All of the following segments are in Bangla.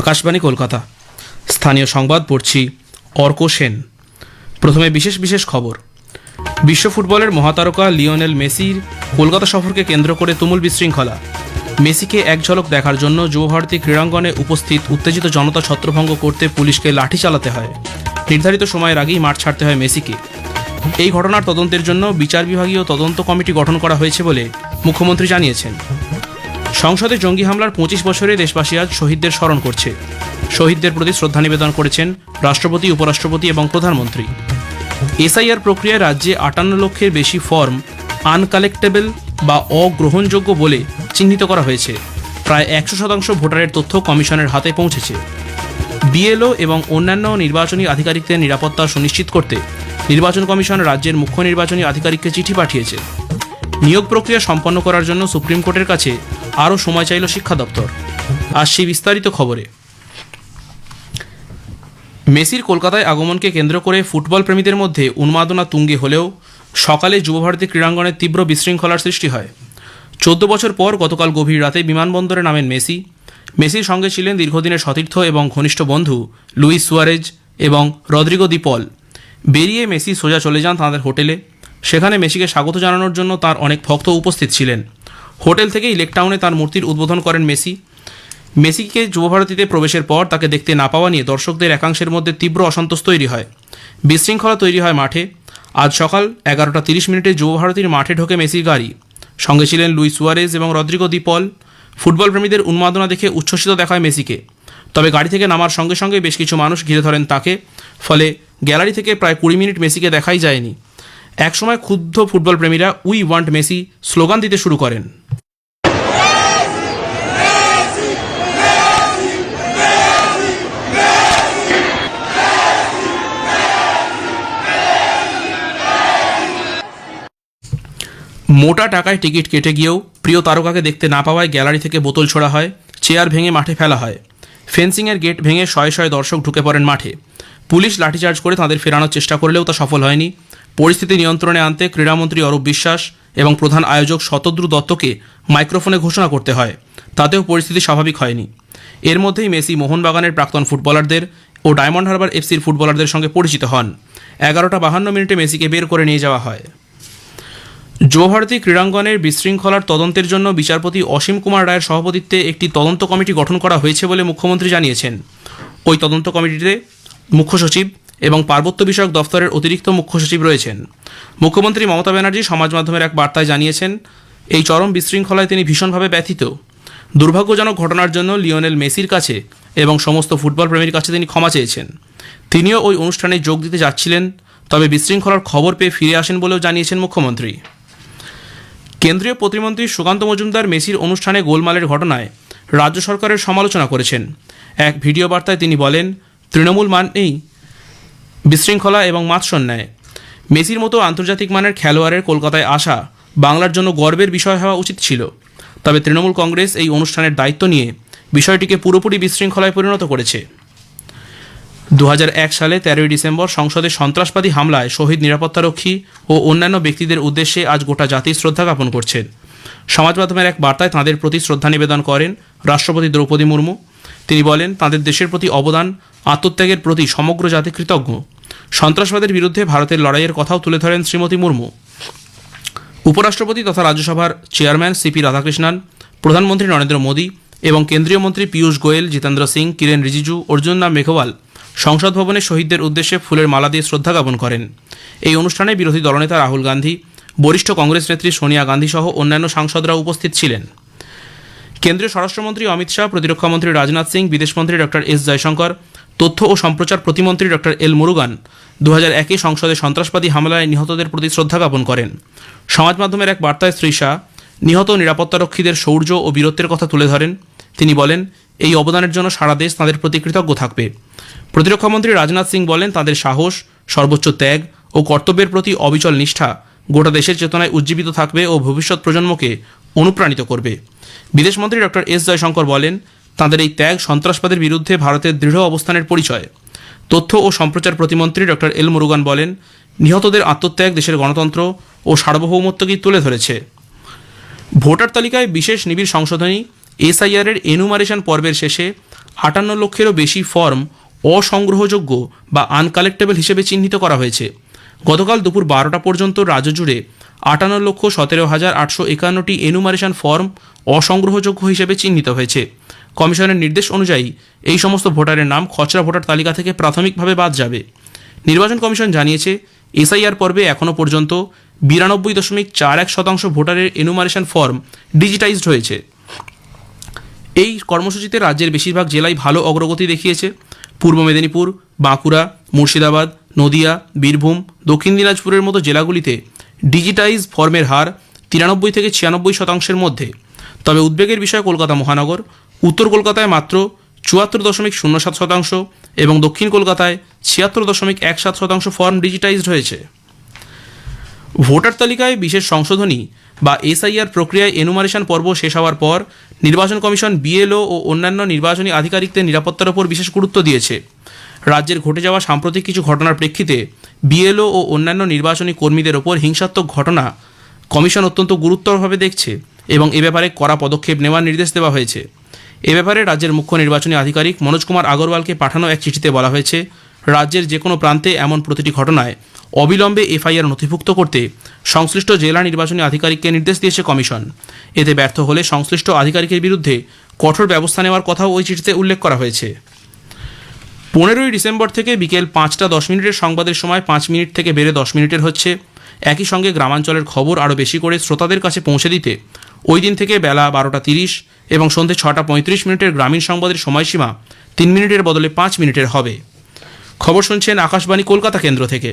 আকাশবাণী কলকাতা। স্থানীয় সংবাদ পড়ছি অর্ক সেন। প্রথমে বিশেষ বিশেষ খবর। বিশ্ব ফুটবলের মহাতারকা লিওনেল মেসির কলকাতা সফরকে কেন্দ্র করে তুমুল বিশৃঙ্খলা। মেসিকে এক ঝলক দেখার জন্য যুবভারতী ক্রীড়াঙ্গনে উপস্থিত উত্তেজিত জনতা ছত্রভঙ্গ করতে পুলিশকে লাঠি চালাতে হয়। নির্ধারিত সময়ের আগেই মাঠ ছাড়তে হয় মেসিকে। এই ঘটনার তদন্তের জন্য বিচার বিভাগীয় তদন্ত কমিটি গঠন করা হয়েছে বলে মুখ্যমন্ত্রী জানিয়েছেন। সংসদে জঙ্গি হামলার ২৫ বছরে দেশবাসী আজ শহীদদের স্মরণ করছে। শহীদদের প্রতি শ্রদ্ধা নিবেদন করেছেন রাষ্ট্রপতি, উপরাষ্ট্রপতি এবং প্রধানমন্ত্রী। এসআইআর প্রক্রিয়ায় রাজ্যে ৫৮ লক্ষের বেশি ফর্ম আনকালেক্টেবল বা অগ্রহণযোগ্য বলে চিহ্নিত করা হয়েছে। প্রায় ১০০% ভোটারের তথ্য কমিশনের হাতে পৌঁছেছে। বিএলও এবং অন্যান্য নির্বাচনী আধিকারিকদের নিরাপত্তা সুনিশ্চিত করতে নির্বাচন কমিশন রাজ্যের মুখ্য নির্বাচনী আধিকারিককে চিঠি পাঠিয়েছে। নিয়োগ প্রক্রিয়া সম্পন্ন করার জন্য সুপ্রিম কোর্টের কাছে আরও সময় চাইল শিক্ষা দপ্তর। আসছি বিস্তারিত খবরে। মেসির কলকাতায় আগমনকে কেন্দ্র করে ফুটবল প্রেমীদের মধ্যে উন্মাদনা তুঙ্গে হলেও সকালে যুবভারতী ক্রীড়াঙ্গনের তীব্র বিশৃঙ্খলার সৃষ্টি হয়। ১৪ বছর পর গতকাল গভীর রাতে বিমানবন্দরে নামেন মেসি। মেসির সঙ্গে ছিলেন দীর্ঘদিনের সতীর্থ এবং ঘনিষ্ঠ বন্ধু লুইস সুয়ারেজ এবং রদ্রিগো দি পল। বেরিয়ে মেসি সোজা চলে যান তাঁদের হোটেলে। সেখানে মেসিকে স্বাগত জানানোর জন্য তার অনেক ভক্ত উপস্থিত ছিলেন। হোটেল থেকেই লেক টাউনে তার মূর্তির উদ্বোধন করেন মেসি। মেসিকে যুবভারতীতে প্রবেশের পর তাকে দেখতে না পাওয়া নিয়ে দর্শকদের একাংশের মধ্যে তীব্র অসন্তোষ তৈরি হয়। বিশৃঙ্খলা তৈরি হয় মাঠে। আজ সকাল ১১টা ৩০ যুবভারতীর মাঠে ঢোকে মেসির গাড়ি। সঙ্গে ছিলেন লুইস সুয়ারেজ এবং রদ্রিগো দি পল। ফুটবল প্রেমীদের উন্মাদনা দেখে উচ্ছ্বসিত দেখায় মেসিকে। তবে গাড়ি থেকে নামার সঙ্গে সঙ্গে বেশ কিছু মানুষ ঘিরে ধরেন তাকে। ফলে গ্যালারি থেকে প্রায় ২০ মিনিট মেসিকে দেখাই যায়নি। একসময় ক্ষুব্ধ ফুটবল প্রেমীরা উই ওয়ান্ট মেসি স্লোগান দিতে শুরু করেন। মোটা টাকায় টিকিট কেটে গিয়েও প্রিয় তারকাকে দেখতে না পাওয়ায় গ্যালারি থেকে বোতল ছোড়া হয়, চেয়ার ভেঙে মাঠে ফেলা হয়। ফেন্সিংয়ের গেট ভেঙে শয়ে শয়ে দর্শক ঢুকে পড়েন মাঠে। পুলিশ লাঠিচার্জ করে তাঁদের ফেরানোর চেষ্টা করলেও তা সফল হয়নি। পরিস্থিতি নিয়ন্ত্রণে আনতে ক্রীড়ামন্ত্রী অরূপ বিশ্বাস এবং প্রধান আয়োজক শতদ্রু দত্তকে মাইক্রোফোনে ঘোষণা করতে হয়। তাতেও পরিস্থিতি স্বাভাবিক হয়নি। এর মধ্যেই মেসি মোহনবাগানের প্রাক্তন ফুটবলারদের ও ডায়মন্ড হারবার এফসির ফুটবলারদের সঙ্গে পরিচিত হন। ১১টা ৫২ মেসিকে বের করে নিয়ে যাওয়া হয়। যুবভারতী ক্রীড়াঙ্গনের বিশৃঙ্খলার তদন্তের জন্য বিচারপতি অসীম কুমার রায়ের সভাপতিত্বে একটি তদন্ত কমিটি গঠন করা হয়েছে বলে মুখ্যমন্ত্রী জানিয়েছেন। ওই তদন্ত কমিটিতে মুখ্য সচিব এবং পার্বত্য বিষয়ক দফতরের অতিরিক্ত মুখ্য সচিব রয়েছেন। মুখ্যমন্ত্রী মমতা ব্যানার্জি সমাজ মাধ্যমের এক বার্তায় জানিয়েছেন, এই চরম বিশৃঙ্খলায় তিনি ভীষণভাবে ব্যথিত। দুর্ভাগ্যজনক ঘটনার জন্য লিওনেল মেসির কাছে এবং সমস্ত ফুটবল প্রেমীর কাছে তিনি ক্ষমা চেয়েছেন। তিনিও ওই অনুষ্ঠানে যোগ দিতে যাচ্ছিলেন, তবে বিশৃঙ্খলার খবর পেয়ে ফিরে আসেন বলেও জানিয়েছেন মুখ্যমন্ত্রী। কেন্দ্রীয় প্রতিমন্ত্রী সুকান্ত মজুমদার মেসির অনুষ্ঠানে গোলমালের ঘটনায় রাজ্য সরকারের সমালোচনা করেছেন। এক ভিডিও বার্তায় তিনি বলেন, তৃণমূল মানেই বিশৃঙ্খলা এবং মাৎসন্যায়। মেসির মতো আন্তর্জাতিক মানের খেলোয়াড়ের কলকাতায় আসা বাংলার জন্য গর্বের বিষয় হওয়া উচিত ছিল। তবে তৃণমূল কংগ্রেস এই অনুষ্ঠানের দায়িত্ব নিয়ে বিষয়টিকে পুরোপুরি বিশৃঙ্খলায় পরিণত করেছে। ২০০১ সালে ১৩ই ডিসেম্বর সংসদে সন্ত্রাসবাদী হামলায় শহীদ নিরাপত্তারক্ষী ও অন্যান্য ব্যক্তিদের উদ্দেশ্যে আজ গোটা জাতি শ্রদ্ধা জ্ঞাপন করছেন। সমাজ মাধ্যমের এক বার্তায় তাঁদের প্রতি শ্রদ্ধা নিবেদন করেন রাষ্ট্রপতি দ্রৌপদী মুর্মু। তিনি বলেন, তাঁদের দেশের প্রতি অবদান, আত্মত্যাগের প্রতি সমগ্র জাতি কৃতজ্ঞ। সন্ত্রাসবাদের বিরুদ্ধে ভারতের লড়াইয়ের কথাও তুলে ধরেন শ্রীমতী মুর্মু। উপরাষ্ট্রপতি তথা রাজ্যসভার চেয়ারম্যান সিপি রাধাকৃষ্ণন, প্রধানমন্ত্রী নরেন্দ্র মোদী এবং কেন্দ্রীয় মন্ত্রী পীয়ূষ গোয়েল, জিতেন্দ্র সিং, কিরেন রিজিজু, অর্জুন রাম মেঘওয়াল সংসদ ভবনে শহীদদের উদ্দেশ্যে ফুলের মালা দিয়ে শ্রদ্ধা জ্ঞাপন করেন। এই অনুষ্ঠানে বিরোধী দলনেতা রাহুল গান্ধী, বরিষ্ঠ কংগ্রেস নেত্রী সোনিয়া গান্ধী সহ অন্যান্য সাংসদরা উপস্থিত ছিলেন। কেন্দ্রীয় স্বরাষ্ট্রমন্ত্রী অমিত শাহ, প্রতিরক্ষামন্ত্রী রাজনাথ সিং, বিদেশমন্ত্রী ডক্টর এস জয়শঙ্কর, তথ্য ও সম্প্রচার প্রতিমন্ত্রী ডক্টর এল মুরুগান ২০০১-এ সংসদে সন্ত্রাসবাদী হামলায় নিহতদের প্রতি শ্রদ্ধা জ্ঞাপন করেন। সমাজ মাধ্যমের এক বার্তায় শ্রী শাহ নিহত নিরাপত্তারক্ষীদের শৌর্য ও বীরত্বের কথা তুলে ধরেন। তিনি বলেন, এই অবদানের জন্য সারা দেশ তাঁদের প্রতি কৃতজ্ঞ থাকবে। প্রতিরক্ষামন্ত্রী রাজনাথ সিং বলেন, তাঁদের সাহস, সর্বোচ্চ ত্যাগ ও কর্তব্যের প্রতি অবিচল নিষ্ঠা গোটা দেশের চেতনায় উজ্জীবিত থাকবে ও ভবিষ্যৎ প্রজন্মকে অনুপ্রাণিত করবে। বিদেশমন্ত্রী ডক্টর এস জয়শঙ্কর বলেন, তাঁদের এই ত্যাগ সন্ত্রাসবাদের বিরুদ্ধে ভারতের দৃঢ় অবস্থানের পরিচয়। তথ্য ও সম্প্রচার প্রতিমন্ত্রী ডক্টর এল মুরুগান বলেন, নিহতদের আত্মত্যাগ দেশের গণতন্ত্র ও সার্বভৌমত্বকে তুলে ধরেছে। ভোটার তালিকায় বিশেষ নিবিড় সংশোধনী এসআইআরের এনুমারেশন পর্বের শেষে 58 লক্ষেরও বেশি ফর্ম অসংগ্রহযোগ্য বা আনকালেক্টেবল হিসেবে চিহ্নিত করা হয়েছে। গতকাল দুপুর 12টা পর্যন্ত রাজ্য জুড়ে 58,17,851টি এনুমারেশন ফর্ম অসংগ্রহযোগ্য হিসেবে চিহ্নিত হয়েছে। কমিশনের নির্দেশ অনুযায়ী এই সমস্ত ভোটারের নাম খসড়া ভোটার তালিকা থেকে প্রাথমিকভাবে বাদ যাবে। নির্বাচন কমিশন জানিয়েছে, এসআইআর পর্বে এখনও পর্যন্ত 92.41% ভোটারের এনুমারেশন ফর্ম ডিজিটাইজড হয়েছে। এই কর্মসূচিতে রাজ্যের বেশিরভাগ জেলায় ভালো অগ্রগতি দেখিয়েছে। পূর্ব মেদিনীপুর, বাঁকুড়া, মুর্শিদাবাদ, নদিয়া, বীরভূম, দক্ষিণ দিনাজপুরের মতো জেলাগুলিতে ডিজিটাইজ ফর্মের হার 93 থেকে 96% মধ্যে। তবে উদ্বেগের বিষয় কলকাতা মহানগর। উত্তর কলকাতায় মাত্র 74.07% এবং দক্ষিণ কলকাতায় 76.17% ফর্ম ডিজিটাইজড হয়েছে। ভোটার তালিকায় বিশেষ সংশোধনী বা এসআইআর প্রক্রিয়ায় এনুমারেশন পর্ব শেষ হওয়ার পর নির্বাচন কমিশন বিএলও ও অন্যান্য নির্বাচনী আধিকারিকদের নিরাপত্তার উপর বিশেষ গুরুত্ব দিয়েছে। রাজ্যের ঘটে যাওয়া সাম্প্রতিক কিছু ঘটনার প্রেক্ষিতে বিএলও ও অন্যান্য নির্বাচনী কর্মীদের ওপর হিংসাত্মক ঘটনা কমিশন অত্যন্ত গুরুতরভাবে দেখছে এবং এ ব্যাপারে কড়া পদক্ষেপ নেওয়ার নির্দেশ দেওয়া হয়েছে। এ ব্যাপারে রাজ্যের মুখ্য নির্বাচনী আধিকারিক মনোজ কুমার আগরওয়ালকে পাঠানো এক চিঠিতে বলা হয়েছে, রাজ্যের যে কোনো প্রান্তে এমন প্রতিটি ঘটনায় অবিলম্বে এফআইআর নথিভুক্ত করতে সংশ্লিষ্ট জেলা নির্বাচনী আধিকারিককে নির্দেশ দিয়েছে কমিশন। এতে ব্যর্থ হলে সংশ্লিষ্ট আধিকারিকের বিরুদ্ধে কঠোর ব্যবস্থা নেওয়ার কথাও ওই চিঠিতে উল্লেখ করা হয়েছে। 15ই ডিসেম্বর থেকে বিকেল 5টা 10 মিনিটের সংবাদের সময় 5 মিনিট থেকে বেড়ে 10 মিনিটের হচ্ছে। একই সঙ্গে গ্রামাঞ্চলের খবর আরও বেশি করে শ্রোতাদের কাছে পৌঁছে দিতে ওই দিন থেকে বেলা 12টা 30 এবং সন্ধ্যে 6টা 35 মিনিটের গ্রামীণ সংবাদের সময়সীমা 3 মিনিটের বদলে 5 মিনিটের হবে। খবর শুনছেন আকাশবাণী কলকাতা কেন্দ্র থেকে।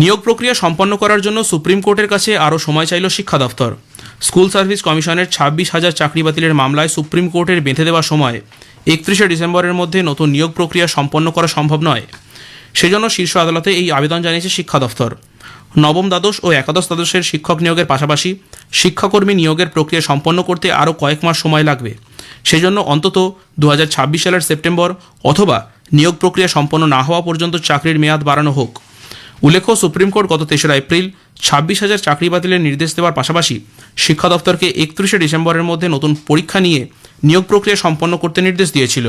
নিয়োগ প্রক্রিয়া সম্পন্ন করার জন্য সুপ্রিম কোর্টের কাছে আরও সময় চাইল শিক্ষা দফতর। স্কুল সার্ভিস কমিশনের 26,000 চাকরি বাতিলের মামলায় সুপ্রিম কোর্টের বেঁধে দেওয়া সময় 31শে ডিসেম্বরের মধ্যে নতুন নিয়োগ প্রক্রিয়া সম্পন্ন করা সম্ভব নয়। সেজন্য শীর্ষ আদালতে এই আবেদন জানিয়েছে শিক্ষা দফতর। নবম দ্বাদশ ও একাদশ দ্বাদশের শিক্ষক নিয়োগের পাশাপাশি শিক্ষাকর্মী নিয়োগের প্রক্রিয়া সম্পন্ন করতে আরও কয়েক মাস সময় লাগবে। সেজন্য অন্তত 2026 সালের সেপ্টেম্বর অথবা নিয়োগ প্রক্রিয়া সম্পন্ন না হওয়া পর্যন্ত চাকরির মেয়াদ বাড়ানো হোক। উল্লেখ্য, সুপ্রিম কোর্ট গত 3রা এপ্রিল 26,000 চাকরি বাতিলের নির্দেশ দেওয়ার পাশাপাশি শিক্ষা দফতরকে 31শে ডিসেম্বরের মধ্যে নতুন পরীক্ষা নিয়ে নিয়োগ প্রক্রিয়া সম্পন্ন করতে নির্দেশ দিয়েছিল।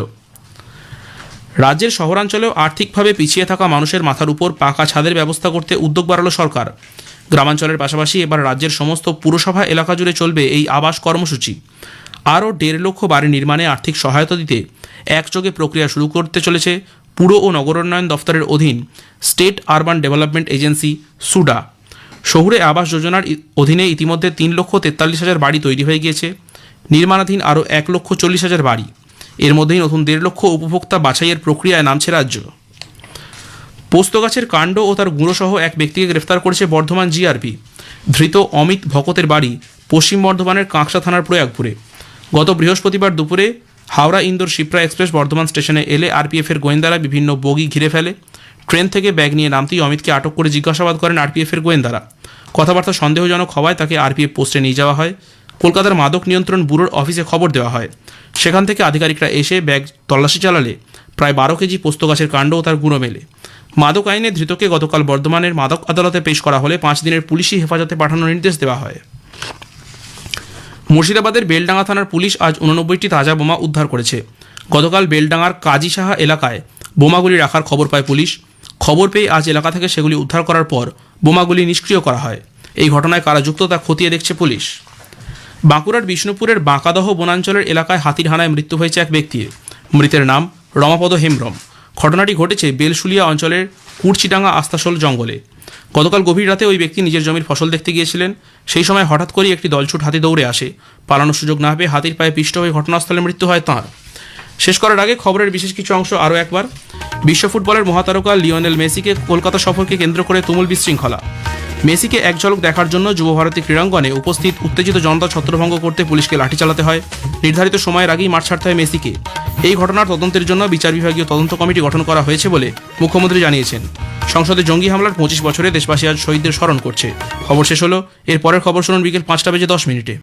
রাজ্যের শহরাঞ্চলেও আর্থিকভাবে পিছিয়ে থাকা মানুষের মাথার উপর পাকা ছাদের ব্যবস্থা করতে উদ্যোগ বাড়ালো সরকার। গ্রামাঞ্চলের পাশাপাশি এবার রাজ্যের সমস্ত পুরসভা এলাকা জুড়ে চলবে এই আবাস কর্মসূচি। আরও 1.5 লক্ষ বাড়ি নির্মাণে আর্থিক সহায়তা দিতে একযোগে প্রক্রিয়া শুরু করতে চলেছে পুর ও নগরোন্নয়ন দফতরের অধীন state urban development agency soda. শহুরে আবাস যোজনার অধীনে ইতিমধ্যে 3,43,000 বাড়ি তৈরি হয়ে গিয়েছে। নির্মাণাধীন আরও 1,40,000 বাড়ি। এর মধ্যেই নতুন 1.5 লক্ষ উপভোক্তা বাছাইয়ের প্রক্রিয়ায় নামছে রাজ্য। পোস্ত গাছের কাণ্ড ও তার গুঁড়োসহ এক ব্যক্তিকে গ্রেফতার করেছে বর্ধমান জিআরপি। ধৃত অমিত ভকতের বাড়ি পশ্চিম বর্ধমানের কাঁকসা থানার প্রয়াগপুরে। গত বৃহস্পতিবার দুপুরে হাওড়া ইন্দোর শিপ্রা এক্সপ্রেস বর্ধমান স্টেশনে এলে আরপিএফের গোয়েন্দারা বিভিন্ন বগি ঘিরে ফেলে। ট্রেন থেকে ব্যাগ নিয়ে নামতেই অমিতকে আটক করে জিজ্ঞাসাবাদ করেন আরপিএফের গোয়েন্দারা। কথাবার্তা সন্দেহজনক হওয়ায় তাকে আরপিএফ পোস্টে নিয়ে যাওয়া হয়। কলকাতার মাদক নিয়ন্ত্রণ ব্যুরোর অফিসে খবর দেওয়া হয়। সেখান থেকে আধিকারিকরা এসে ব্যাগ তল্লাশি চালালে প্রায় 12 কেজি পোস্ত গাছের কাণ্ড ও তার গুঁড়ো মেলে। মাদক আইনে ধৃতকে গতকাল বর্ধমানের মাদক আদালতে পেশ করা হলে 5 দিনের পুলিশি হেফাজতে পাঠানোর নির্দেশ দেওয়া হয়। মুর্শিদাবাদের বেলডাঙ্গা থানার পুলিশ আজ 89টি তাজা বোমা উদ্ধার করেছে। গতকাল বেলডাঙ্গার কাজী সাহা এলাকায় বোমাগুলি রাখার খবর পায় পুলিশ। খবর পেয়ে আজ এলাকা থেকে সেগুলি উদ্ধার করার পর বোমাগুলি নিষ্ক্রিয় করা হয়। এই ঘটনায় কারা যুক্ত তা খতিয়ে দেখছে পুলিশ। বাঁকুড়ার বিষ্ণুপুরের বাঁকাদহ বনাঞ্চলের এলাকায় হাতির হানায় মৃত্যু হয়েছে এক ব্যক্তির। মৃতের নাম রমাপদ হেমব্রম। ঘটনাটি ঘটেছে বেলশুলিয়া অঞ্চলের কুরচিডাঙ্গা আস্তাসোল জঙ্গলে। গতকাল গভীর রাতে ওই ব্যক্তি নিজের জমির ফসল দেখতে গিয়েছিলেন। সেই সময় হঠাৎ করেই একটি দলছুট হাতি দৌড়ে আসে। পালানোর সুযোগ না পেয়ে হাতির পায়ে পিষ্ট হয়ে ঘটনাস্থলে মৃত্যু হয় তাঁর। শেষ করার আগে খবরের বিশেষ কিছু অংশ আরও একবার। বিশ্ব ফুটবলের মহাতারকা লিওনেল মেসিকে কলকাতা সফরকে কেন্দ্র করে তুমুল বিশৃঙ্খলা। মেসিকে এক ঝলক দেখার জন্য যুব ভারতী ক্রীড়াঙ্গনে উপস্থিত উত্তেজিত জনতা ছত্রভঙ্গ করতে পুলিশকে লাঠি চালাতে হয়। নির্ধারিত সময়ের আগেই মাঠ ছাড়তে হয় মেসিকে। এই ঘটনার তদন্তের জন্য বিচার বিভাগীয় তদন্ত কমিটি গঠন করা হয়েছে বলে মুখ্যমন্ত্রী জানিয়েছেন। সংসদে জঙ্গি হামলার 25 বছরে দেশবাসী আজ শহীদদের স্মরণ করছে। খবর শেষ হলো। এর পরের খবর শুনুন বিকেল 5টা বেজে 10 মিনিটে।